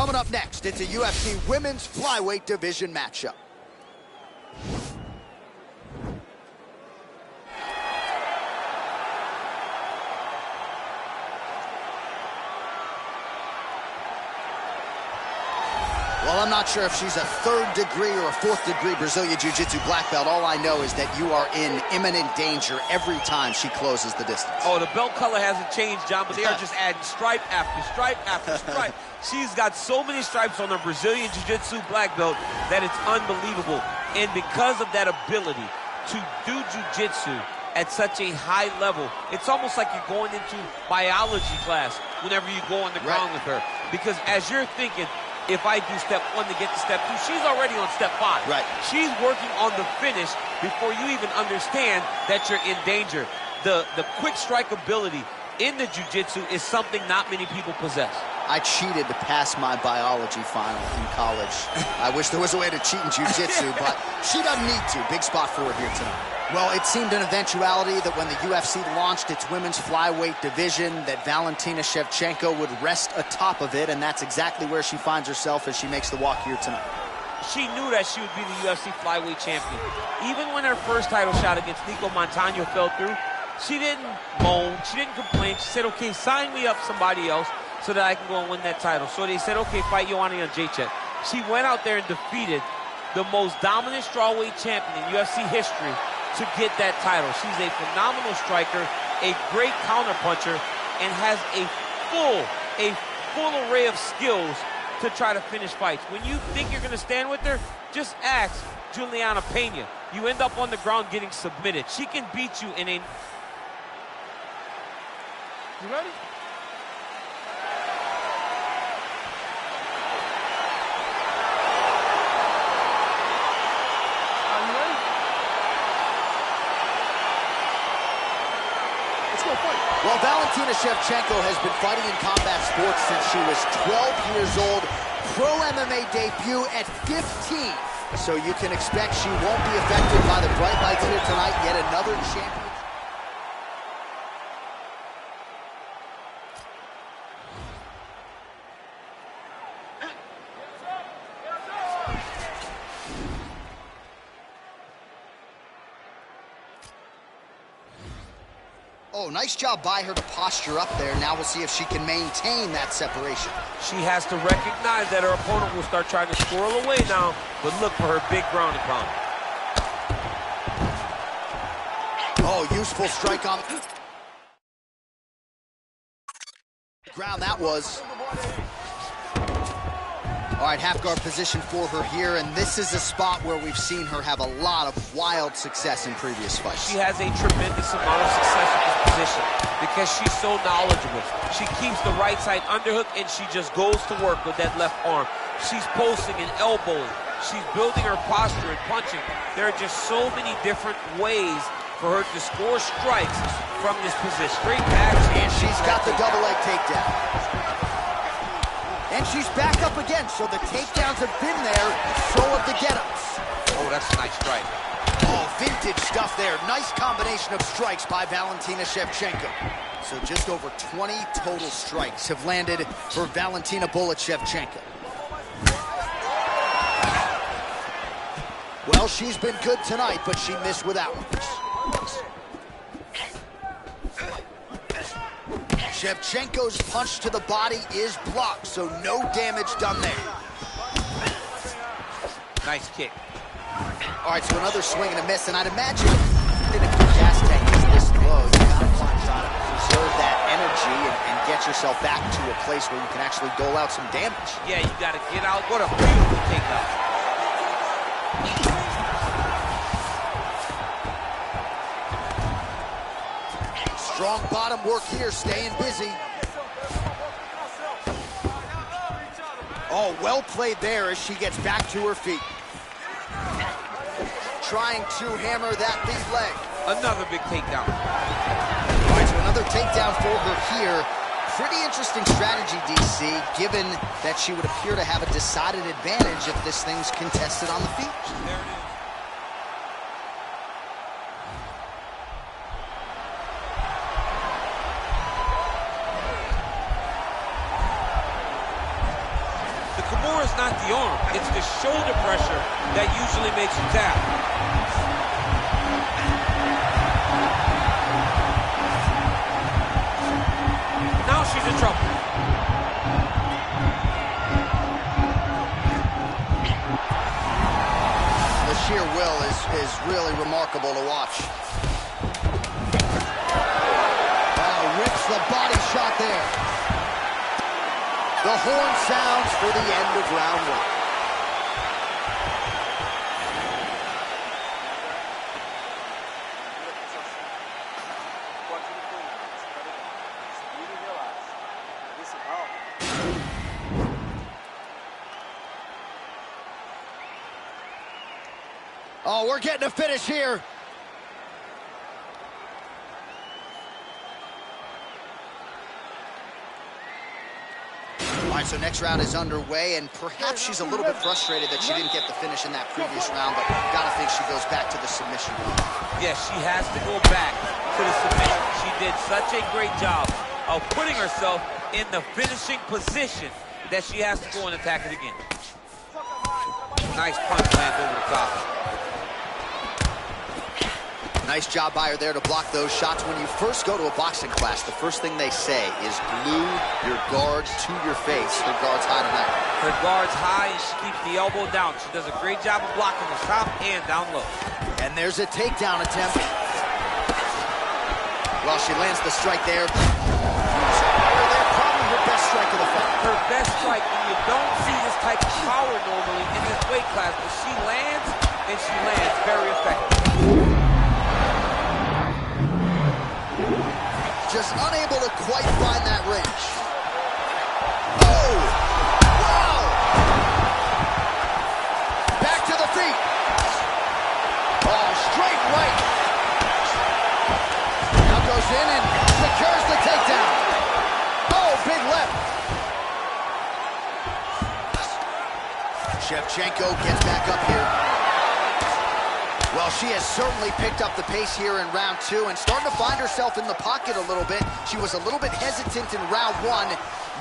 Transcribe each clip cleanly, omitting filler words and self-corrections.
Coming up next, it's a UFC women's flyweight division matchup. Well, I'm not sure if she's a third-degree or a fourth-degree Brazilian Jiu-Jitsu black belt. All I know is that you are in imminent danger every time she closes the distance. Oh, the belt color hasn't changed, John, but they are just adding stripe after stripe after stripe. She's got so many stripes on her Brazilian Jiu-Jitsu black belt that it's unbelievable. And because of that ability to do Jiu-Jitsu at such a high level, it's almost like you're going into biology class whenever you go on the ground with her. Because as you're thinking, if I do step 1 to get to step 2, she's already on step 5. Right. She's working on the finish before you even understand that you're in danger. The quick strike ability in the jiu-jitsu is something not many people possess. I cheated to pass my biology final in college. I wish there was a way to cheat in jiu-jitsu, but she doesn't need to. Big spot for her here tonight. Well, it seemed an eventuality that when the UFC launched its women's flyweight division, that Valentina Shevchenko would rest atop of it, and that's exactly where she finds herself as she makes the walk here tonight. She knew that she would be the UFC flyweight champion. Even when her first title shot against Nico Montano fell through, she didn't moan, she didn't complain. She said, okay, sign me up somebody else so that I can go and win that title. So they said, okay, fight Joanna Jędrzejczyk. She went out there and defeated the most dominant strawweight champion in UFC history to get that title. She's a phenomenal striker, a great counterpuncher, and has a full array of skills to try to finish fights. When you think you're gonna stand with her, just ask Juliana Pena. You end up on the ground getting submitted. She can beat you in a... You ready? Well, Valentina Shevchenko has been fighting in combat sports since she was 12 years old. Pro MMA debut at 15. So you can expect she won't be affected by the bright lights here tonight. Yet another champion. Oh, nice job by her to posture up there. Now we'll see if she can maintain that separation. She has to recognize that her opponent will start trying to squirrel away now, but look for her big ground and pound. Oh, useful strike on the ground that was. All right, half guard position for her here, and this is a spot where we've seen her have a lot of wild success in previous fights. She has a tremendous amount of success in this position because she's so knowledgeable. She keeps the right side underhook, and she just goes to work with that left arm. She's posting and elbowing. She's building her posture and punching. There are just so many different ways for her to score strikes from this position. Straight back, and she's got the double leg takedown. And she's back up again, so the takedowns have been there, so have the get-ups. Oh, that's a nice strike. Oh, vintage stuff there. Nice combination of strikes by Valentina Shevchenko. So just over 20 total strikes have landed for Valentina Bullet Shevchenko. Well, she's been good tonight, but she missed with that one. Shevchenko's punch to the body is blocked, so no damage done there. Nice kick. All right, so another swing and a miss, and I'd imagine if your gas tank is this low, you gotta want to try to preserve that energy and get yourself back to a place where you can actually dole out some damage. Yeah, you gotta get out. What a beautiful takeout. Strong bottom work here, staying busy. Oh, well played there as she gets back to her feet. Trying to hammer that lead leg. Another big takedown. All right, so another takedown for her here. Pretty interesting strategy, DC, given that she would appear to have a decided advantage if this thing's contested on the feet. There it is. shoulder pressure that usually makes you tap. Now she's in trouble. The sheer will is really remarkable to watch. Rips the body shot there. The horn sounds for the end of round one. Oh, we're getting a finish here. All right, so next round is underway, and perhaps she's a little bit frustrated that she didn't get the finish in that previous round, but gotta think she goes back to the submission round. Yes, she has to go back to the submission. She did such a great job of putting herself in the finishing position that she has to go and attack it again. Nice punch lands over the top. Nice job by her there to block those shots. When you first go to a boxing class, the first thing they say is glue your guards to your face. Her guard's high tonight. Her guard's high, and she keeps the elbow down. She does a great job of blocking the top and down low. And there's a takedown attempt. Well, she lands the strike there. Probably her best strike of the fight. Her best strike, and you don't see this type of power normally in this weight class, but she lands, and she lands very effective. Just unable to quite find that range. Oh! Wow! Back to the feet. Oh, straight right. Now goes in and secures the takedown. Oh, big left. Shevchenko gets back up here. Well, she has certainly picked up the pace here in round two and starting to find herself in the pocket a little bit. She was a little bit hesitant in round one.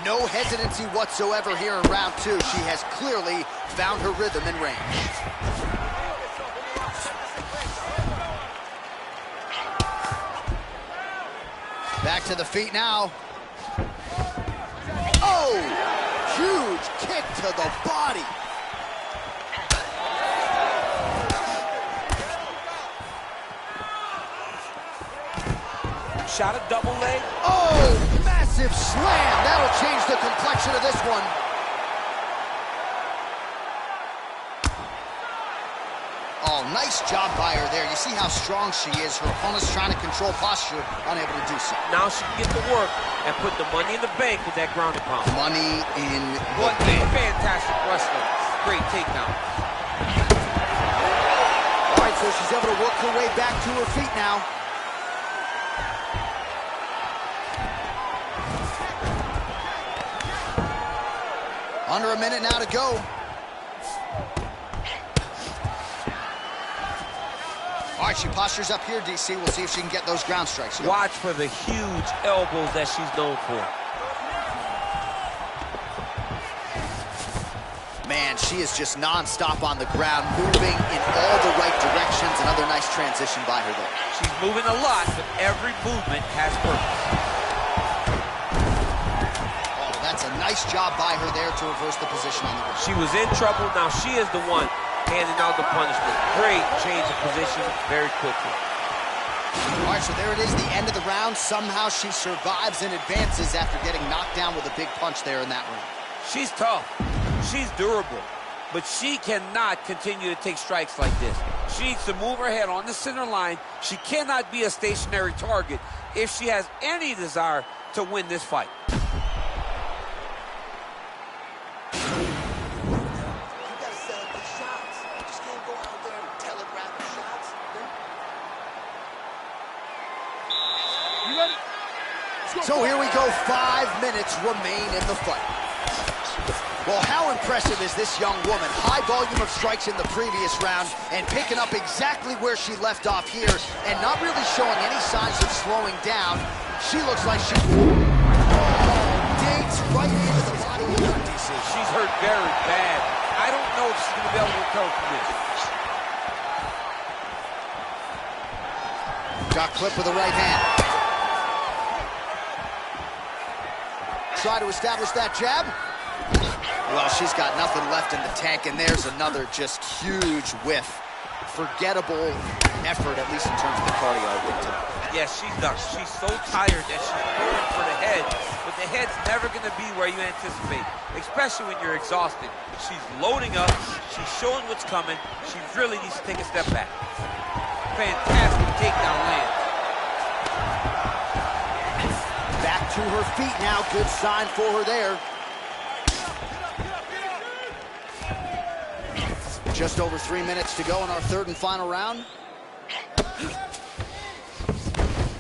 No hesitancy whatsoever here in round two. She has clearly found her rhythm and range. Back to the feet now. Oh! Huge kick to the body. Shot a double leg. Oh, massive slam. That'll change the complexion of this one. Oh, nice job by her there. You see how strong she is. Her opponent's trying to control posture, unable to do so. Now she can get to work and put the money in the bank with that ground and pound. Money in the What a bank. fantastic wrestler. Great takedown. All right, so she's able to work her way back to her feet now. Under a minute now to go. All right, she postures up here, DC. We'll see if she can get those ground strikes. Watch for the huge elbows that she's known for. Man, she is just non-stop on the ground, moving in all the right directions. Another nice transition by her there. She's moving a lot, but every movement has purpose. That's a nice job by her there to reverse the position on the ground. She was in trouble. Now she is the one handing out the punishment. Great change of position very quickly. All right, so there it is, the end of the round. Somehow she survives and advances after getting knocked down with a big punch there in that round. She's tough. She's durable. But she cannot continue to take strikes like this. She needs to move her head on the center line. She cannot be a stationary target if she has any desire to win this fight. So here we go, 5 minutes remain in the fight. Well, how impressive is this young woman? High volume of strikes in the previous round and picking up exactly where she left off here and not really showing any signs of slowing down. She looks like she digs right into the body of DC. She's hurt very bad. I I don't know if she's going to be able to recover from this. Got clipped with the right hand. Try to establish that jab. Well, she's got nothing left in the tank, and there's another just huge whiff. Forgettable effort, at least in terms of the cardio tonight. Yes, she's done. She's so tired that she's going for the head, but the head's never going to be where you anticipate, especially when you're exhausted. She's loading up. She's showing what's coming. She really needs to take a step back. Fantastic takedown land. Back to her feet now. Good sign for her there. Just over 3 minutes to go in our third and final round.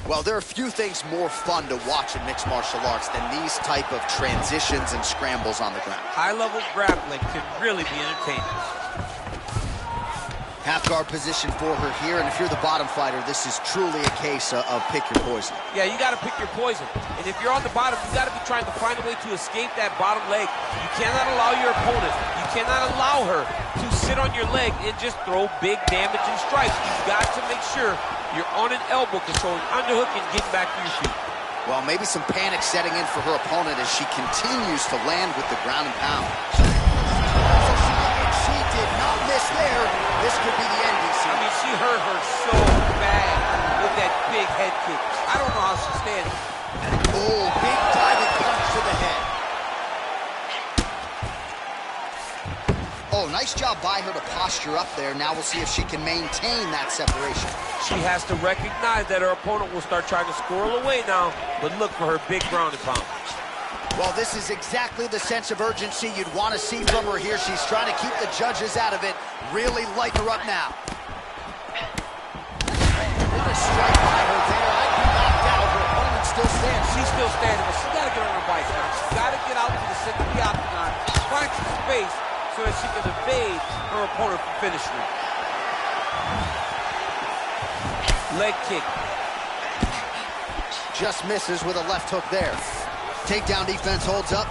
Well, there are few things more fun to watch in mixed martial arts than these type of transitions and scrambles on the ground. High-level grappling can really be entertaining. Half guard position for her here, and if you're the bottom fighter, this is truly a case of pick your poison. Yeah, you got to pick your poison. And if you're on the bottom, you got to be trying to find a way to escape that bottom leg. You cannot allow your opponent, you cannot allow her to sit on your leg and just throw big damaging strikes. You've got to make sure you're on an elbow, controlling underhook and getting back to your feet. Well, maybe some panic setting in for her opponent as she continues to land with the ground and pound. She did not miss there. This could be the end, DC. I mean, she hurt her so bad with that big head kick. I don't know how she's standing. Oh, big diving punch to the head. Oh, nice job by her to posture up there. Now we'll see if she can maintain that separation. She has to recognize that her opponent will start trying to squirrel away now, but look for her big ground and pound. Well, this is exactly the sense of urgency you'd want to see from her here. She's trying to keep the judges out of it. Really lighten her up now. What a strike by her there. I'd be knocked out. Her opponent still standing. She's still standing, but she's got to get on her bike now. She's got to get out to the center of the octagon, find some space so that she can evade her opponent from finishing her. Leg kick. Just misses with a left hook there. Takedown defense holds up.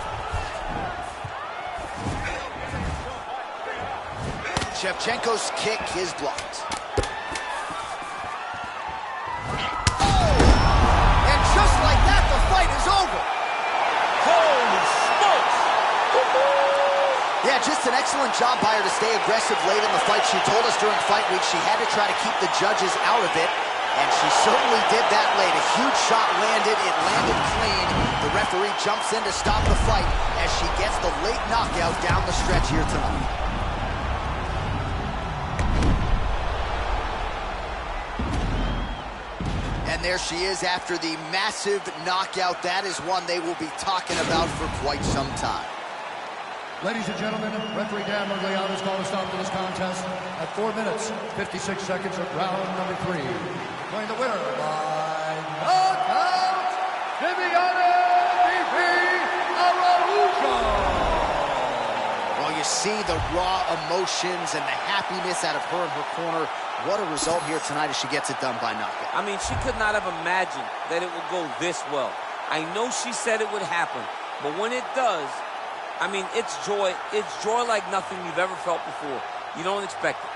Shevchenko's kick is blocked. Oh! And just like that, the fight is over. Holy smokes! Yeah, just an excellent job by her to stay aggressive late in the fight. She told us during fight week she had to try to keep the judges out of it. And she certainly did that late. A huge shot landed. It landed clean. The referee jumps in to stop the fight as she gets the late knockout down the stretch here tonight. And there she is after the massive knockout. That is one they will be talking about for quite some time. Ladies and gentlemen, referee Dan Magliano has called a stop to this contest at 4 minutes, 56 seconds of round number 3. Going the winner by knockout, Araujo. Well, you see the raw emotions and the happiness out of her in her corner. What a result here tonight as she gets it done by knockout. I mean, she could not have imagined that it would go this well. I know she said it would happen, but when it does, I mean, it's joy. It's joy like nothing you've ever felt before. You don't expect it.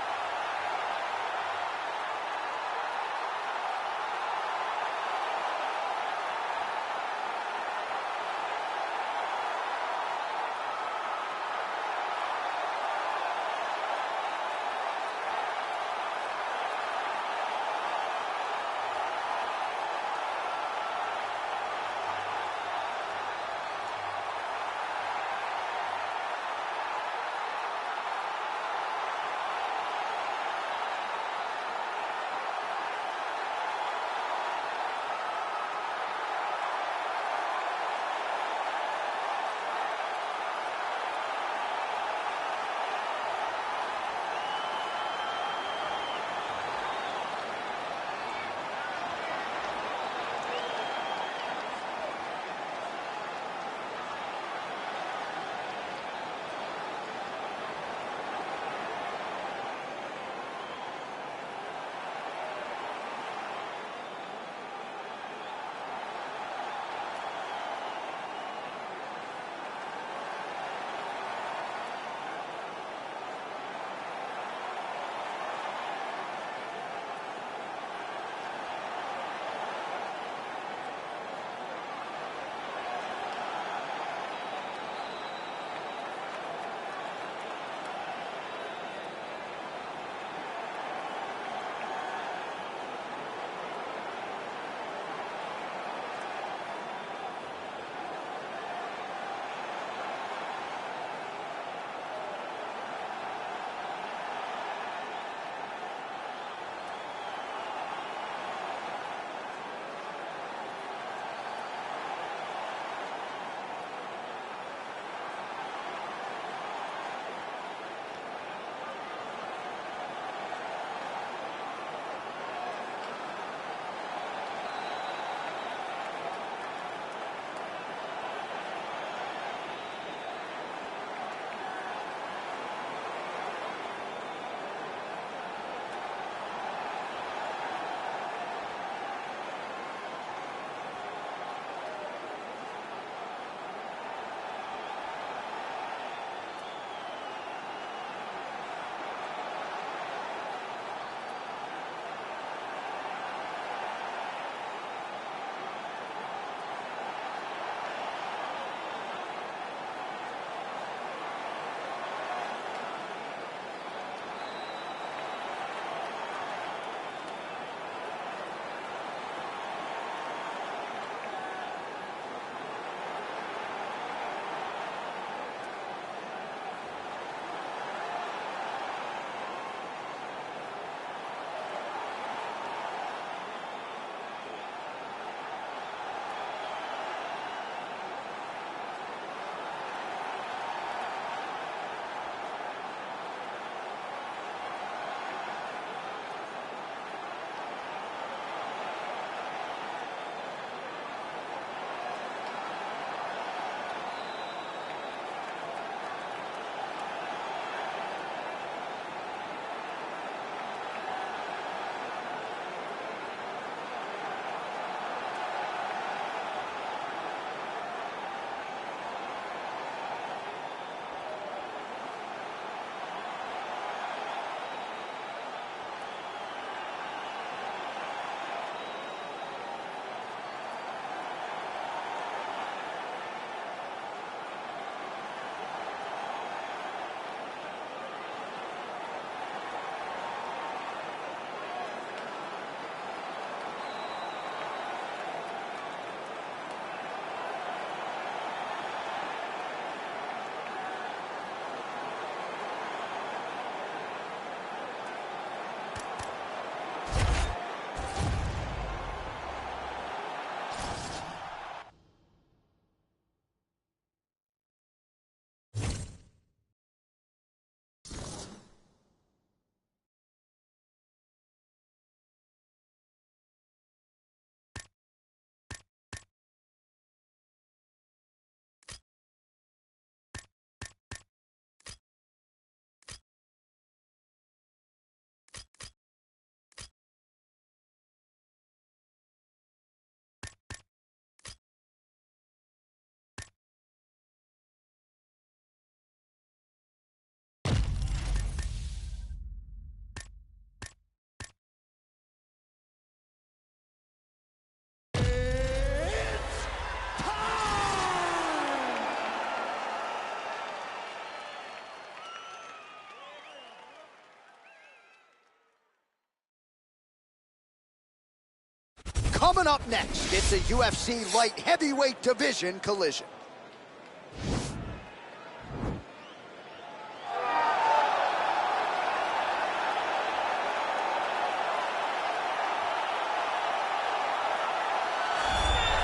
Coming up next, it's a UFC light heavyweight division collision.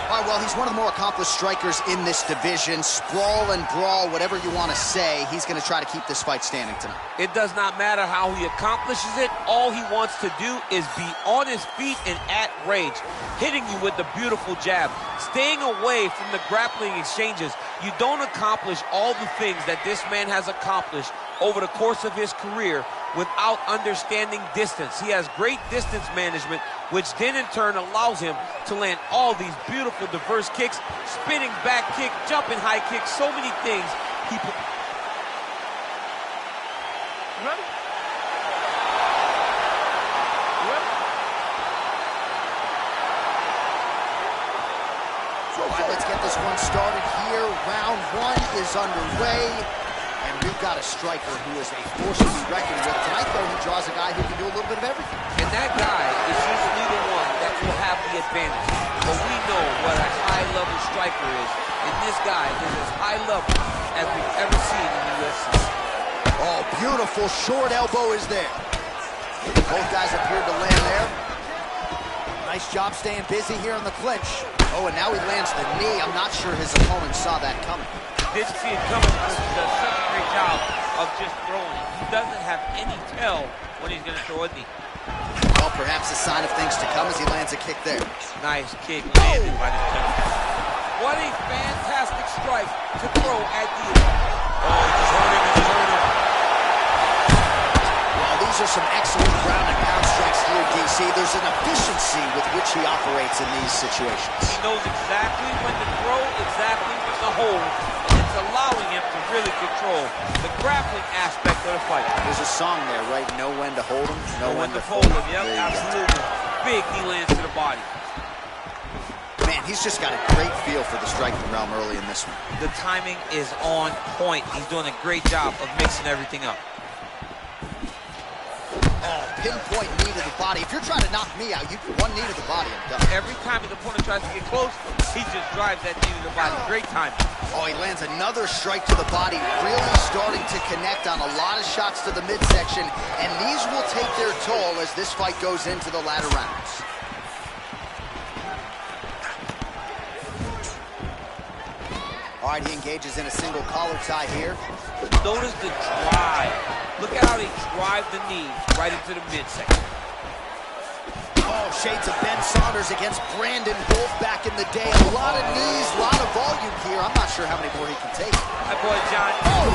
All right, well, he's one of the more accomplished strikers in this division. Sprawl and brawl, whatever you want to say, he's going to try to keep this fight standing tonight. It does not matter how he accomplishes it. All he wants to do is be on his feet and at rage, hitting you with the beautiful jab, staying away from the grappling exchanges. You don't accomplish all the things that this man has accomplished over the course of his career without understanding distance. He has great distance management, which then in turn allows him to land all these beautiful diverse kicks, spinning back kick, jumping high kick, so many things. Ready? All right, let's get this one started here. Round one is underway. And we've got a striker who is a force to be reckoned with. Tonight, though, he draws a guy who can do a little bit of everything. And that guy is usually the one that will have the advantage. But we know what a high-level striker is. And this guy is as high level as we've ever seen in the UFC. Oh, beautiful short elbow is there. Both guys appeared to land there. Nice job staying busy here in the clinch. Oh, and now he lands the knee. I'm not sure his opponent saw that coming. Didn't see it coming because he does such a great job of just throwing. He doesn't have any tell when he's going to throw a knee. Well, perhaps a sign of things to come as he lands a kick there. Nice kick landed by the gentleman. What a fantastic strike to throw at Diaz. Oh, he's hurting, he's hurting. Well, these are some excellent ground and pound strikes here, DC. There's an efficiency with which he operates in these situations. He knows exactly when to throw, exactly when to hold. It's allowing him to really control the grappling aspect of the fight. There's a song there, right? Know when to hold him, know when to fold him. Yep, absolutely. Big knee lands to the body. Man, he's just got a great feel for the striking realm early in this one. The timing is on point. He's doing a great job of mixing everything up. Oh, pinpoint knee to the body. If you're trying to knock me out, you one knee to the body and done. Every time his opponent tries to get close, he just drives that knee to the body. Great timing. Oh, he lands another strike to the body, really starting to connect on a lot of shots to the midsection, and these will take their toll as this fight goes into the latter rounds. All right, he engages in a single collar tie here. Notice the drive. Look at how they drive the knee right into the midsection. Oh, shades of Ben Saunders against Brandon Wolf back in the day. A lot of knees, a lot of volume here. I'm not sure how many more he can take. My boy, John. Oh!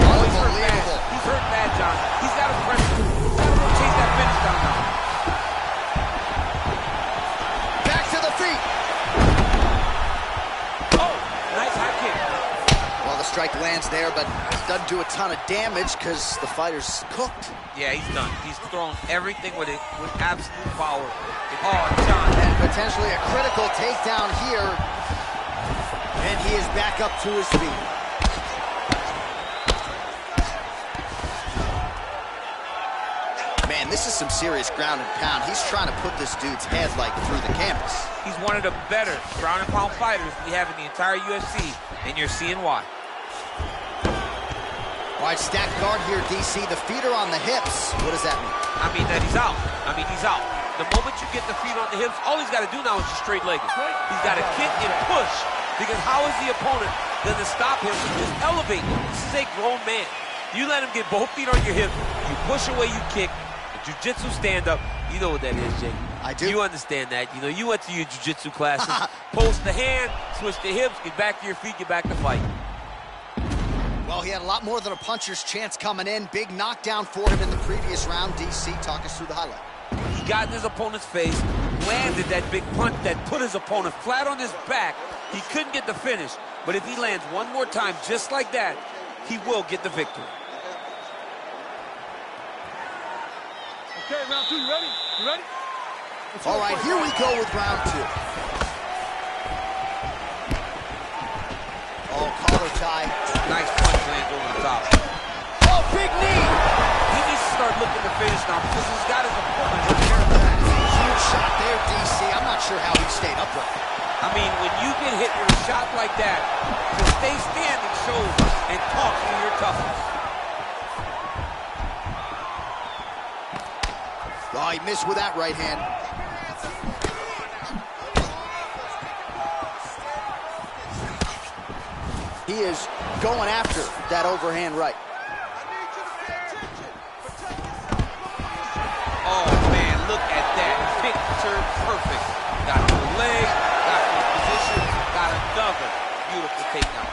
Unbelievable. He's hurt bad, John. He's got to press him. He's got to chase that finish down now. Back to the feet. Oh, nice high kick. Well, the strike lands there, but it doesn't do a ton of damage because the fighter's cooked. Yeah, he's done. He's thrown everything with absolute power. Oh, John. And potentially a critical takedown here. And he is back up to his feet. Man, this is some serious ground and pound. He's trying to put this dude's head like through the canvas. He's one of the better ground and pound fighters we have in the entire UFC, and you're seeing why. All right, stacked guard here, DC. The feet are on the hips. What does that mean? I mean that he's out. He's out. The moment you get the feet on the hips, all he's got to do now is just straight leg it. He's got to kick and push, because how is the opponent going to stop him from just elevating? This is a grown man. You let him get both feet on your hips, you push away, you kick. Jiu-jitsu stand-up, you know what that is, Jake. I do. You understand that. You know, you went to your jiu-jitsu classes. Post the hand, switch the hips, get back to your feet, get back to fight. Well, he had a lot more than a puncher's chance coming in. Big knockdown for him in the previous round. DC, talk us through the highlight. He got in his opponent's face, landed that big punch that put his opponent flat on his back. He couldn't get the finish, but if he lands one more time just like that, he will get the victory. Okay, round two, you ready? You ready? All right, here we go with round two. Oh, collar tie. Nice punch lands over the top. Oh, big knee! He needs to start looking to finish now because he's got his opponent. Huge shot there sure how he stayed upright. I mean, when you get hit with a shot like that, to stay standing shows and talk to your toughness. Oh, he missed with that right hand. He is going after that overhand right. Oh, man, look at that. Picture perfect. Got the leg, got the position, got another beautiful takedown.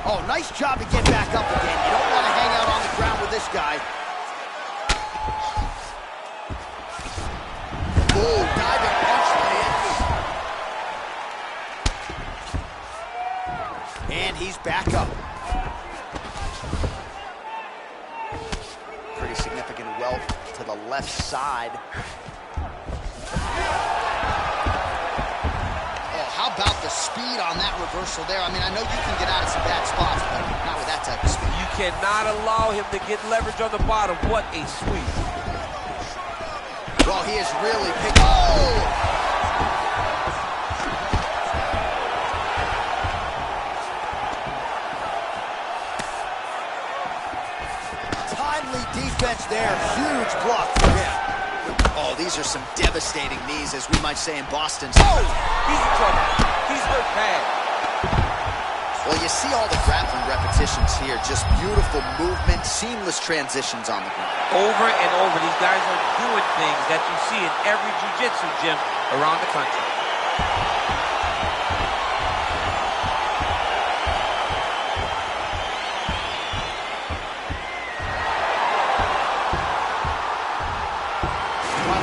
Oh, nice job to get back up again. You don't want to hang out on the ground with this guy. Oh, diving punch lands. And he's back up. Pretty significant welt to the left side. Oh, how about the speed on that reversal there? I mean, I know you can get out of some bad spots, but not with that type of speed. You cannot allow him to get leverage on the bottom. What a sweep. Well, he is really picked. Oh! Timely defense there. Huge block for him. Oh, these are some devastating knees, as we might say in Boston. Oh! He's in trouble. He's hurt bad. Well, you see all the grappling repetitions here. Just beautiful movement, seamless transitions on the ground. Over and over, these guys are doing things that you see in every jiu-jitsu gym around the country.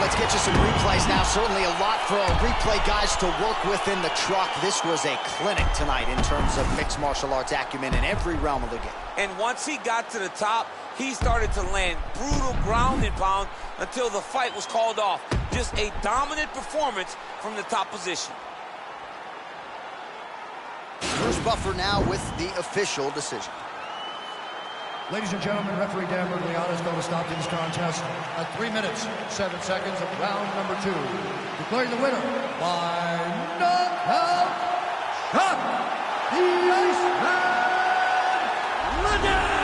Let's get you some replays now. Certainly a lot for our replay guys to work with in the truck. This was a clinic tonight in terms of mixed martial arts acumen in every realm of the game. And once he got to the top, he started to land brutal ground and pound until the fight was called off. Just a dominant performance from the top position. Bruce Buffer now with the official decision. Ladies and gentlemen, referee Dan Murmagomedov is going to stop this contest at 3 minutes, 7 seconds of round number 2. Declaring the winner by knockout, the Iceman, Liddell!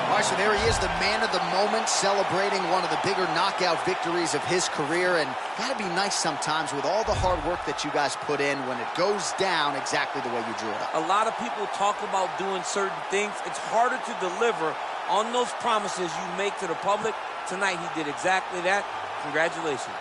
All right, so there he is, the man of the moment, celebrating one of the bigger knockout victories of his career. And gotta be nice sometimes with all the hard work that you guys put in when it goes down exactly the way you drew it up. A lot of people talk about doing certain things. It's harder to deliver on those promises you make to the public. Tonight he did exactly that. Congratulations.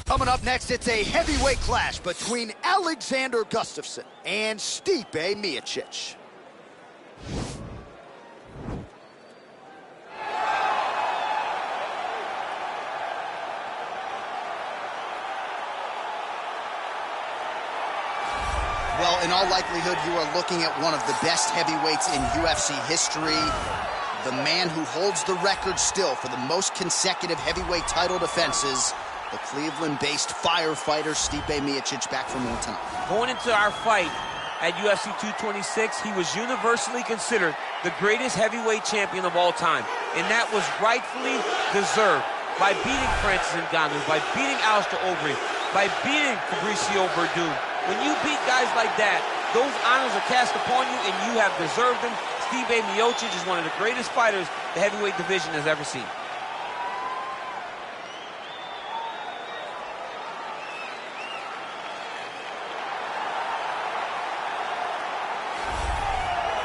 Coming up next, it's a heavyweight clash between Alexander Gustafsson and Stipe Miocic. Well, in all likelihood, you are looking at one of the best heavyweights in UFC history. The man who holds the record still for the most consecutive heavyweight title defenses. The Cleveland-based firefighter Stipe Miocic back for more tonight. Going into our fight, at UFC 226, he was universally considered the greatest heavyweight champion of all time. And that was rightfully deserved by beating Francis Ngannou, by beating Alistair Overeem, by beating Fabricio Verdun. When you beat guys like that, those honors are cast upon you, and you have deserved them. Stipe Miocic is one of the greatest fighters the heavyweight division has ever seen.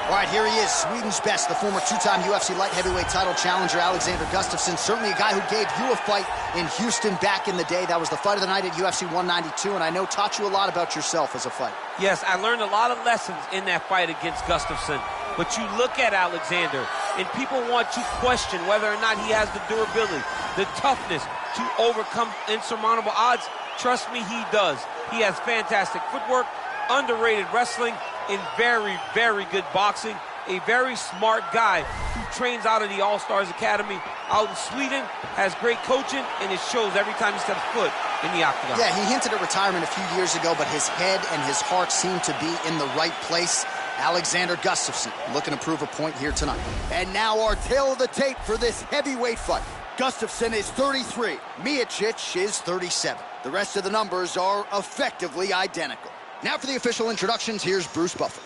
All right, here he is, Sweden's best, the former two-time UFC light heavyweight title challenger, Alexander Gustafsson. Certainly a guy who gave you a fight in Houston back in the day. That was the fight of the night at UFC 192, and I know taught you a lot about yourself as a fighter. Yes, I learned a lot of lessons in that fight against Gustafsson. But you look at Alexander, and people want to question whether or not he has the durability, the toughness to overcome insurmountable odds. Trust me, he does. He has fantastic footwork, underrated wrestling, in very, very good boxing. A very smart guy who trains out of the All-Stars Academy out in Sweden, has great coaching, and it shows every time he steps foot in the octagon. Yeah, he hinted at retirement a few years ago, but his head and his heart seem to be in the right place. Alexander Gustafsson looking to prove a point here tonight. And now our tail of the tape for this heavyweight fight. Gustafsson is 33, Miocic is 37. The rest of the numbers are effectively identical. Now for the official introductions, here's Bruce Buffer.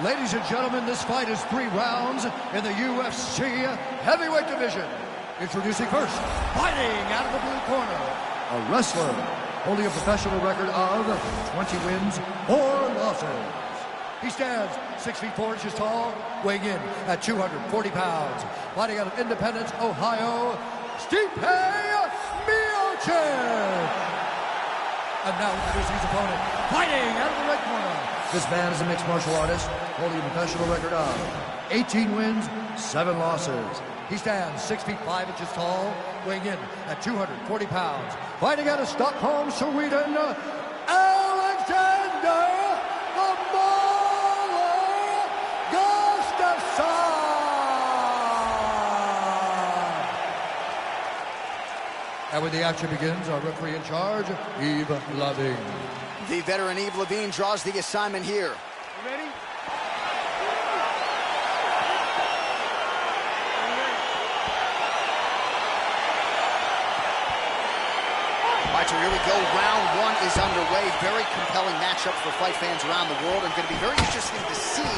Ladies and gentlemen, this fight is 3 rounds in the UFC heavyweight division. Introducing first, fighting out of the blue corner, a wrestler holding a professional record of 20 wins, 4 losses. He stands 6 feet 4 inches tall, weighing in at 240 pounds. Fighting out of Independence, Ohio, Stipe Miocic. And now introducing his opponent, fighting out of the red corner. This man is a mixed martial artist, holding a professional record of 18 wins, 7 losses. He stands 6 feet 5 inches tall, weighing in at 240 pounds. Fighting out of Stockholm, Sweden, Alexander the Mauler Gustafsson. And when the action begins, our referee in charge, Yves Lavigne. The veteran Yves Lavigne draws the assignment here. You ready? All right, so here we go. Round 1 is underway. Very compelling matchup for fight fans around the world, and going to be very interesting to see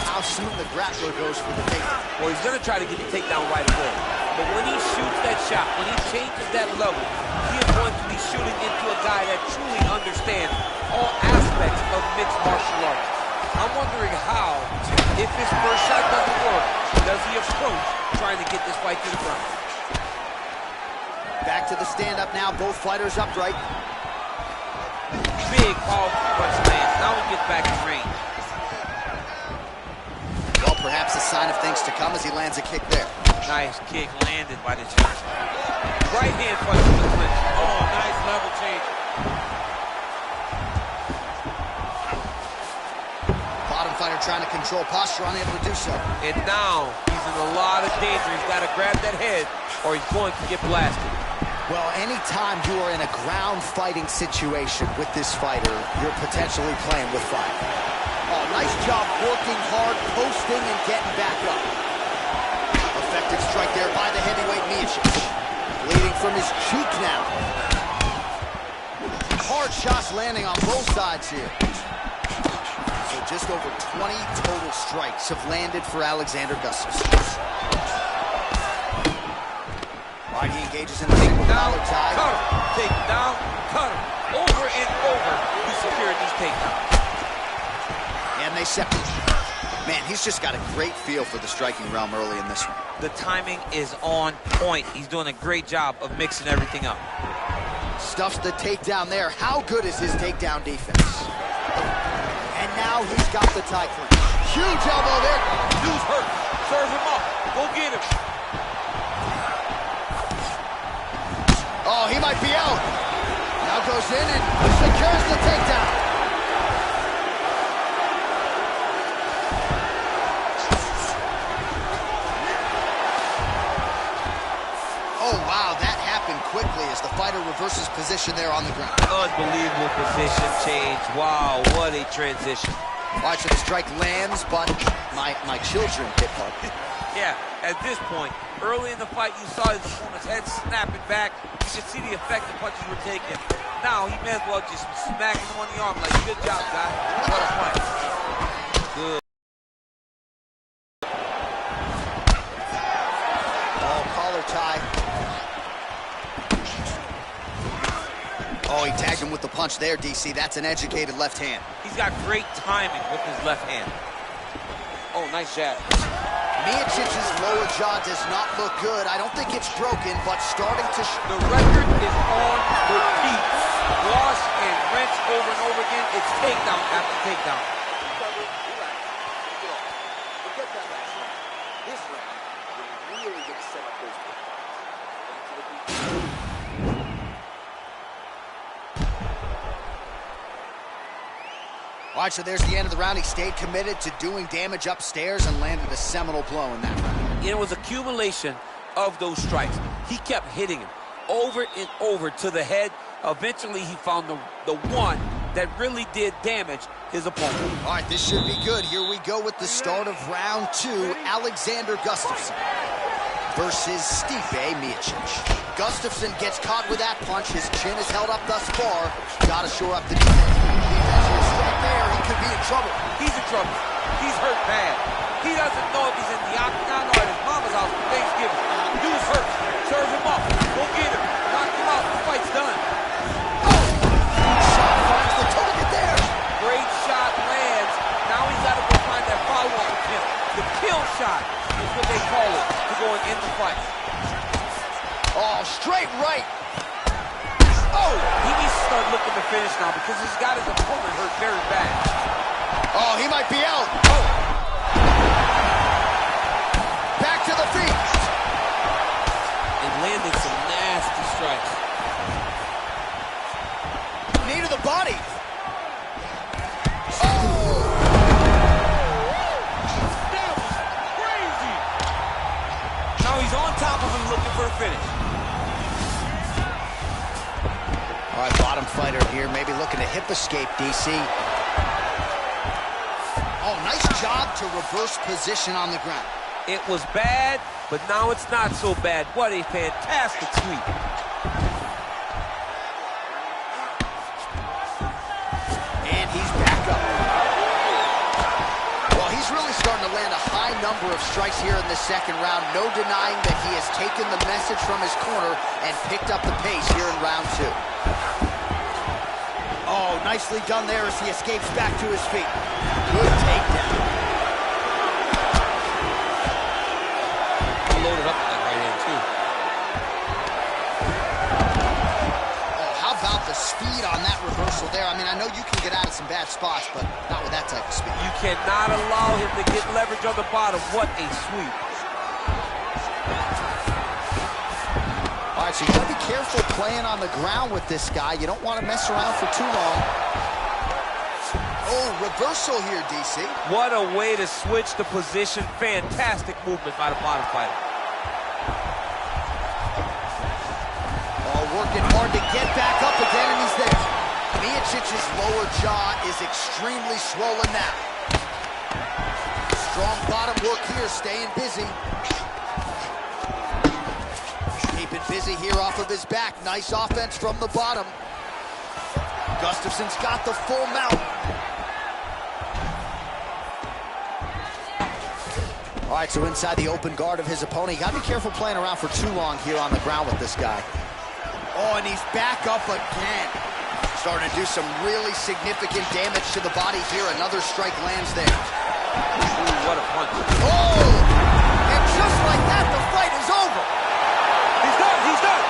how soon the grappler goes for the takedown. Well, he's going to try to get the takedown right away. But when he shoots that shot, when he changes that level, he is going to be shooting into a guy that truly understands all aspects of mixed martial arts. I'm wondering how, if his first shot doesn't work, does he approach trying to get this fight to the ground? Back to the stand-up now, both fighters upright. Big, powerful punch lands. Now he gets back in range. Well, perhaps a sign of things to come as he lands a kick there. Nice kick landed by the judge. Right hand punch to the clinch. Oh, nice level change. Bottom fighter trying to control posture, unable to do so. And now he's in a lot of danger. He's got to grab that head or he's going to get blasted. Well, anytime you are in a ground fighting situation with this fighter, you're potentially playing with fire. Oh, nice job working hard, posting, and getting back up. Effective strike there by the heavyweight Miocic. Bleeding from his cheek now. Hard shots landing on both sides here. So just over 20 total strikes have landed for Alexander Gustafsson. All right, he engages in the single collar tie. Cut him, take him down, cut him. Over and over, he secured these takedowns. And they separate. Man, he's just got a great feel for the striking realm early in this one. The timing is on point. He's doing a great job of mixing everything up. Stuffs the takedown there. How good is his takedown defense? And now he's got the tie clinch. Huge elbow there. Dude's hurt. Serve him up. Go get him. Oh, he might be out. Now goes in and secures the takedown. Oh, wow, that happened quickly as the fighter reverses position there on the ground. Unbelievable position change. Wow, what a transition. All right, so the strike lands, but my children hit hard. Yeah, at this point, early in the fight, you saw his opponent's head snapping back. You could see the effect the punches were taking. Now, he may as well just smack him on the arm like, good job, guy. What a fight. Good. Oh, collar tie. Oh, he tagged him with the punch there, DC. That's an educated left hand. He's got great timing with his left hand. Oh, nice jab. Miocic's lower jaw does not look good. I don't think it's broken, but starting to... The record is on repeat. Wash and rinse over and over again. It's takedown after takedown. This round, you're really going to set up those takedowns. All right, so there's the end of the round. He stayed committed to doing damage upstairs and landed a seminal blow in that round. It was accumulation of those strikes. He kept hitting him over and over to the head. Eventually, he found the one that really did damage his opponent. All right, this should be good. Here we go with the start of round 2. Alexander Gustafsson versus Stipe Miocic. Gustafsson gets caught with that punch. His chin is held up thus far. Got to shore up the defense. Right there, he could be in trouble. He's in trouble. He's hurt bad. He doesn't know if he's in the octagon or at his mama's house for Thanksgiving. Dude's hurt. Serve him up. Go get him. Knock him out. The fight's done. Shot finds the target there. Great shot lands. Now he's got to go find that follow-up attempt. The kill shot is what they call it to go and end the fight. Oh, straight right. Oh, he needs to start looking to finish now because he's got his opponent hurt very bad. Oh, he might be out. Oh. Back to the feet. And landed some nasty strikes. Knee to the body. Oh! That was crazy. Now he's on top of him looking for a finish. All right, bottom fighter here, maybe looking to hip escape, DC. Oh, nice job to reverse position on the ground. It was bad, but now it's not so bad. What a fantastic sweep. And he's back up. Well, he's really starting to land a high number of strikes here in the second round. No denying that he has taken the message from his corner and picked up the pace here in round 2. Oh, nicely done there as he escapes back to his feet. Good takedown. He loaded up with that right hand, too. Oh, how about the speed on that reversal there? I mean, I know you can get out of some bad spots, but not with that type of speed. You cannot allow him to get leverage on the bottom. What a sweep. All right, so you gotta be careful playing on the ground with this guy. You don't want to mess around for too long. Oh, reversal here, DC. What a way to switch the position. Fantastic movement by the bottom fighter. Oh, working hard to get back up again, and he's there. Miocic's lower jaw is extremely swollen now. Strong bottom work here, staying busy. Keeping busy here off of his back. Nice offense from the bottom. Gustafsson's got the full mount. All right, so inside the open guard of his opponent. You gotta be careful playing around for too long here on the ground with this guy. Oh, and he's back up again. Starting to do some really significant damage to the body here. Another strike lands there. Ooh, what a punch. Oh! And just like that, the fight is over. He's done, he's done.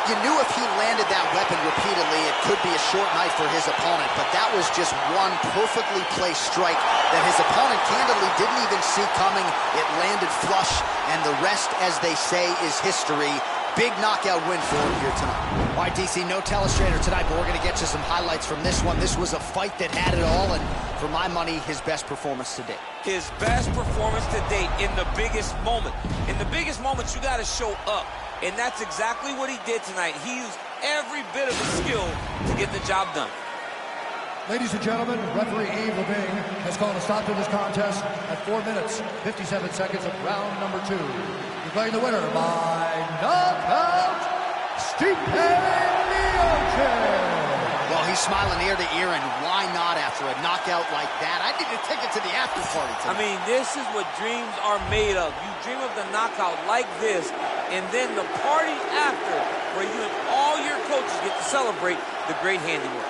You knew if he landed that weapon repeatedly, it could be a short night for his opponent, but that was just one perfectly placed strike that his opponent candidly didn't even see coming. It landed flush, and the rest, as they say, is history. Big knockout win for him here tonight. All right, DC, no telestrator tonight, but we're going to get you some highlights from this one. This was a fight that had it all, and for my money, his best performance to date. His best performance to date in the biggest moment. In the biggest moments, you got to show up, and that's exactly what he did tonight. He used every bit of his skill to get the job done. Ladies and gentlemen, referee Yves Leving has called a stop to this contest at 4 minutes, 57 seconds of round number 2. Declaring the winner by knockout, Well, he's smiling ear to ear, and why not after a knockout like that? I need a ticket to the after party tonight. I mean, this is what dreams are made of. You dream of the knockout like this, and then the party after, where you and all your coaches get to celebrate the great handiwork.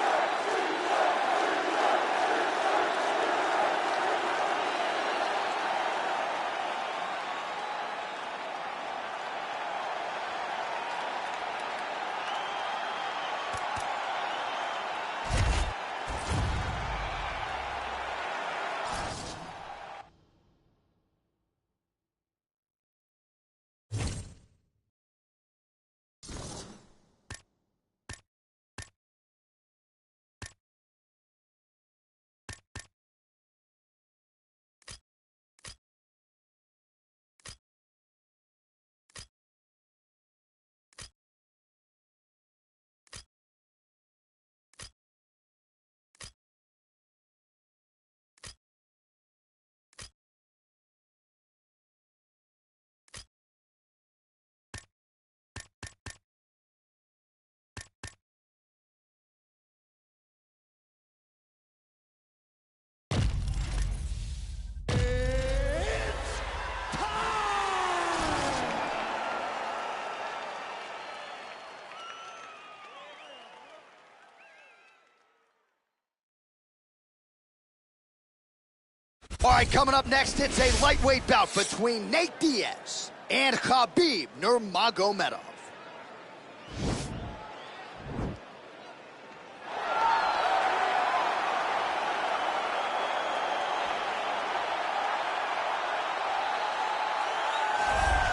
All right, coming up next, it's a lightweight bout between Nate Diaz and Khabib Nurmagomedov.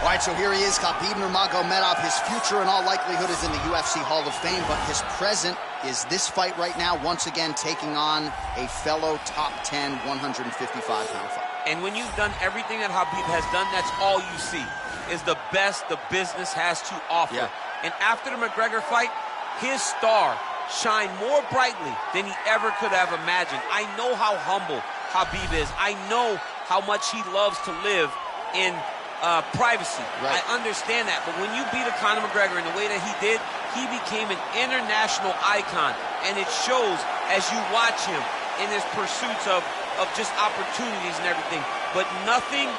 All right, so here he is, Khabib Nurmagomedov. His future, in all likelihood, is in the UFC Hall of Fame, but his present is this fight right now, once again taking on a fellow top 10 155-pound fighter. And when you've done everything that Khabib has done, that's all you see, is the best the business has to offer. Yeah. And after the McGregor fight, his star shined more brightly than he ever could have imagined. I know how humble Khabib is. I know how much he loves to live in privacy. Right. I understand that, but when you beat a Conor McGregor in the way that he did, he became an international icon, and it shows as you watch him in his pursuits of just opportunities and everything. But nothing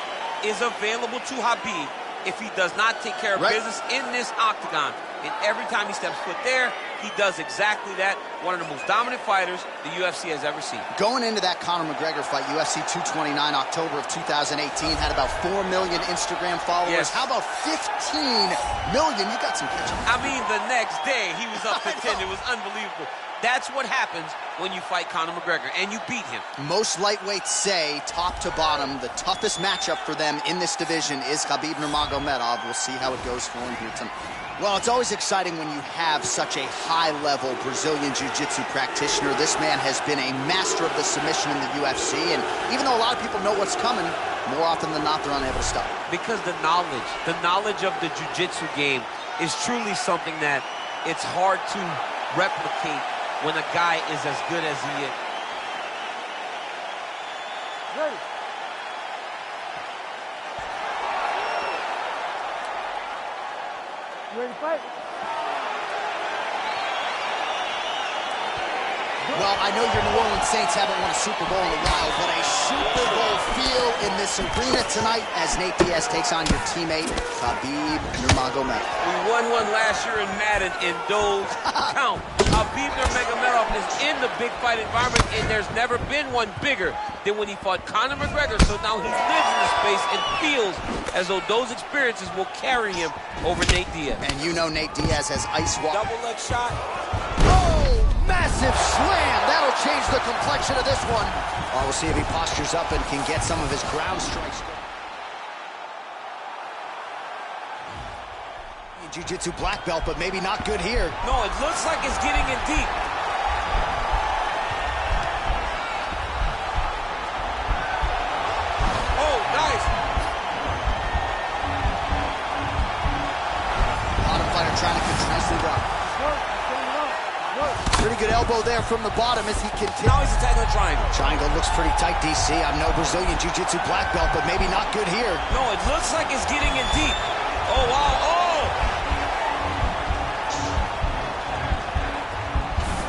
is available to Khabib if he does not take care of business in this octagon. And every time he steps foot there, he does exactly that. One of the most dominant fighters the UFC has ever seen. Going into that Conor McGregor fight, UFC 229, October of 2018, had about 4 million Instagram followers. Yes. How about 15 million? You got some pictures. I mean, the next day, he was up to 10. It was unbelievable. That's what happens when you fight Conor McGregor, and you beat him. Most lightweights say, top to bottom, the toughest matchup for them in this division is Khabib Nurmagomedov. We'll see how it goes for him here tonight. Well, it's always exciting when you have such a high-level Brazilian Jiu-Jitsu practitioner. This man has been a master of the submission in the UFC, and even though a lot of people know what's coming, more often than not, they're unable to stop. Because the knowledge of the Jiu-Jitsu game is truly something that it's hard to replicate when a guy is as good as he is. Ready. You ready to fight? Well, I know your New Orleans Saints haven't won a Super Bowl in a while, but a Super Bowl feel in this arena tonight as Nate Diaz takes on your teammate, Khabib Nurmagomedov. We won one last year in Madden in those count. Khabib Nurmagomedov is in the big fight environment, and there's never been one bigger than when he fought Conor McGregor. So now he lives in the space and feels as though those experiences will carry him over Nate Diaz. And you know Nate Diaz has ice water. Double leg shot. Oh, massive slam. That'll change the complexion of this one. Oh, we'll see if he postures up and can get some of his ground strikes. Jiu-jitsu black belt, but maybe not good here. No, it looks like it's getting in deep. Oh, nice. Bottom fighter trying to get nicely done. Pretty good elbow there from the bottom as he continues. Now he's attacking the triangle. Triangle looks pretty tight, DC. I'm no Brazilian Jiu-Jitsu black belt, but maybe not good here. No, it looks like it's getting in deep. Oh, wow. Oh!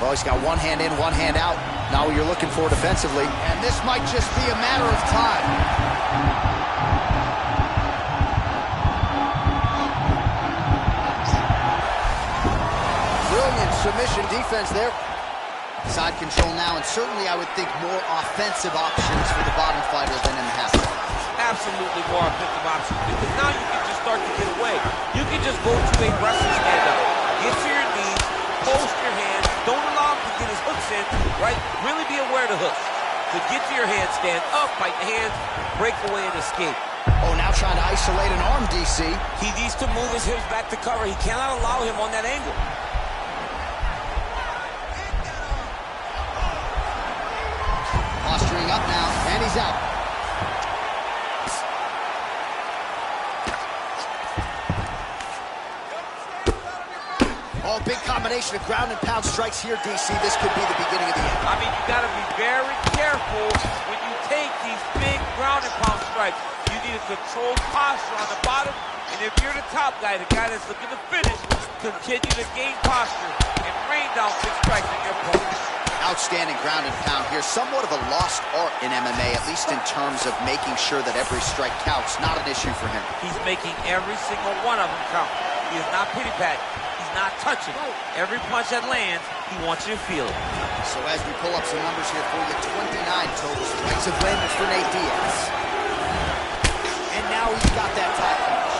Well, he's got one hand in, one hand out. Now you're looking for defensively. And this might just be a matter of time. Brilliant submission defense there. Side control now, and certainly I would think more offensive options for the bottom fighter than in the half. Absolutely more offensive options, because now you can just start to get away. You can just go to a wrestling stand-up. Get to your knees, post your hands, don't allow him to get his hooks in, right? Really be aware of the hooks. So get to your hands, stand up, fight the hands, break away and escape. Oh, now trying to isolate an arm, DC. He needs to move his hips back to cover. He cannot allow him on that angle. Posturing up now, and he's out. Oh, big combination of ground and pound strikes here, DC. This could be the beginning of the end. I mean, you got to be very careful when you take these big ground and pound strikes. You need a controlled posture on the bottom, and if you're the top guy, the guy that's looking to finish, continue to gain posture and rain down big strikes on your opponent. Outstanding ground and pound here. Somewhat of a lost art in MMA, at least in terms of making sure that every strike counts. Not an issue for him. He's making every single one of them count. He is not pity-patting. He's not touching. Every punch that lands, he wants you to feel it. So as we pull up some numbers here for you, 29 total strikes have landed for Nate Diaz. And now he's got that top finish.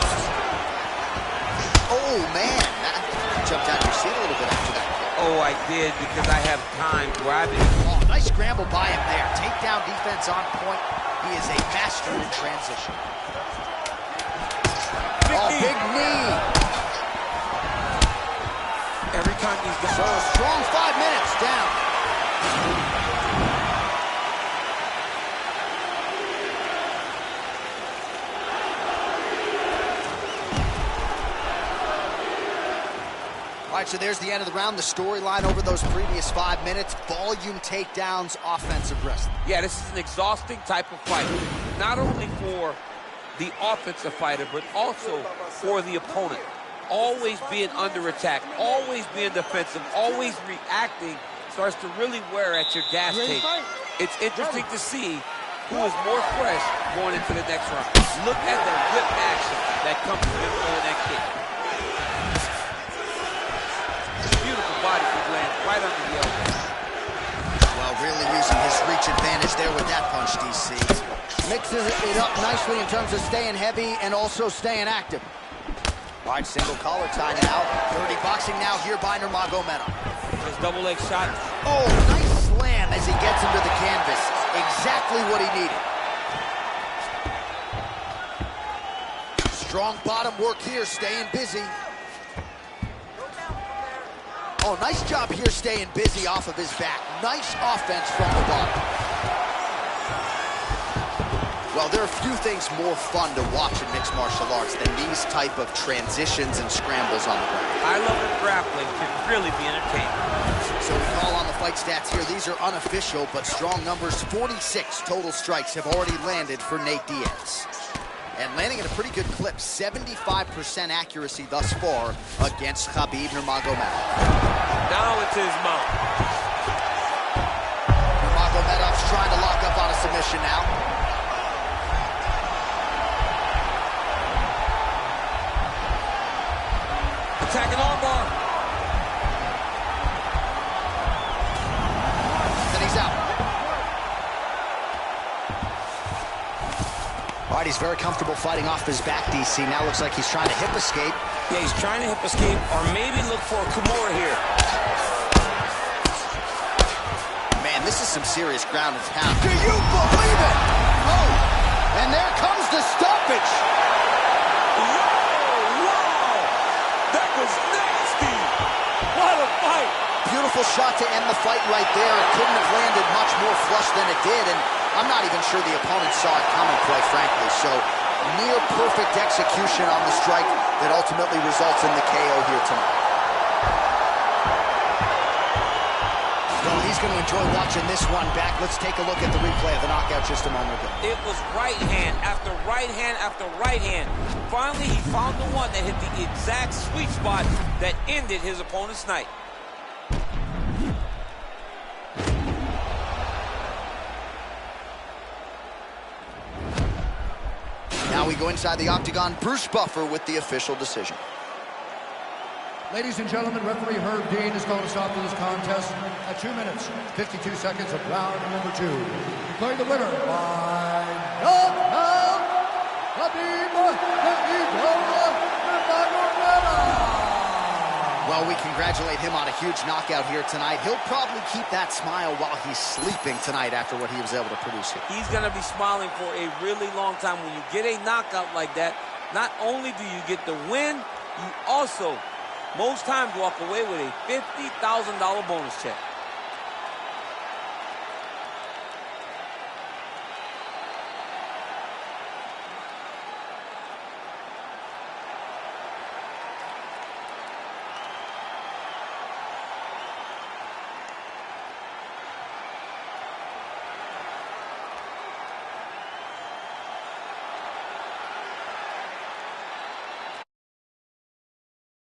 Oh, man. That jumped out of your seat a little bit after that. Oh, I did, because I have time grabbing. Oh, nice scramble by him there. Takedown defense on point. He is a master in transition. Big knee. Every time he's got... So a strong 5 minutes down. All right, so there's the end of the round. The storyline over those previous 5 minutes. Volume takedowns, offensive wrestling. Yeah, this is an exhausting type of fight. Not only for the offensive fighter, but also for the opponent. Always being under attack, always being defensive, always reacting starts to really wear at your gas tank. It's interesting to see who is more fresh going into the next round. Look at the whip action that comes from him throwing that kick. Beautiful body kick lands right under the elbow. Well, really using his reach advantage there with that punch, DC. Mixes it up nicely in terms of staying heavy and also staying active. All right, single collar tie now. Dirty boxing now here by Nurmagomedov. His double leg shot. Oh, nice slam as he gets him to the canvas. Exactly what he needed. Strong bottom work here, staying busy. Oh, nice job here staying busy off of his back. Nice offense from the bottom. Well, there are few things more fun to watch in mixed martial arts than these type of transitions and scrambles on the ground. I love that grappling can really be entertaining. So we call on the fight stats here. These are unofficial, but strong numbers. 46 total strikes have already landed for Nate Diaz. And landing at a pretty good clip, 75% accuracy thus far against Khabib Nurmagomedov. Now it's his mount. Nurmagomedov's trying to lock up on a submission now. Attacking armbar. Then he's out. All right, he's very comfortable fighting off his back, DC. Now looks like he's trying to hip escape. Yeah, he's trying to hip escape or maybe look for a Kimura here. Man, this is some serious ground and pound. Do you believe it? Oh, and there comes the stoppage. Whoa, whoa. shot to end the fight right there. It couldn't have landed much more flush than it did, and I'm not even sure the opponent saw it coming, quite frankly. So near perfect execution on the strike that ultimately results in the KO here tonight. Well, he's going to enjoy watching this one back. Let's take a look at the replay of the knockout just a moment ago. It was right hand after right hand after right hand. Finally, he found the one that hit the exact sweet spot that ended his opponent's night. Now we go inside the octagon. Bruce Buffer with the official decision. Ladies and gentlemen, referee Herb Dean is going to stop to this contest at 2 minutes, 52 seconds of round number 2. Declaring the winner by knockout, Well, we congratulate him on a huge knockout here tonight. He'll probably keep that smile while he's sleeping tonight after what he was able to produce here. He's going to be smiling for a really long time. When you get a knockout like that, not only do you get the win, you also most times walk away with a $50,000 bonus check.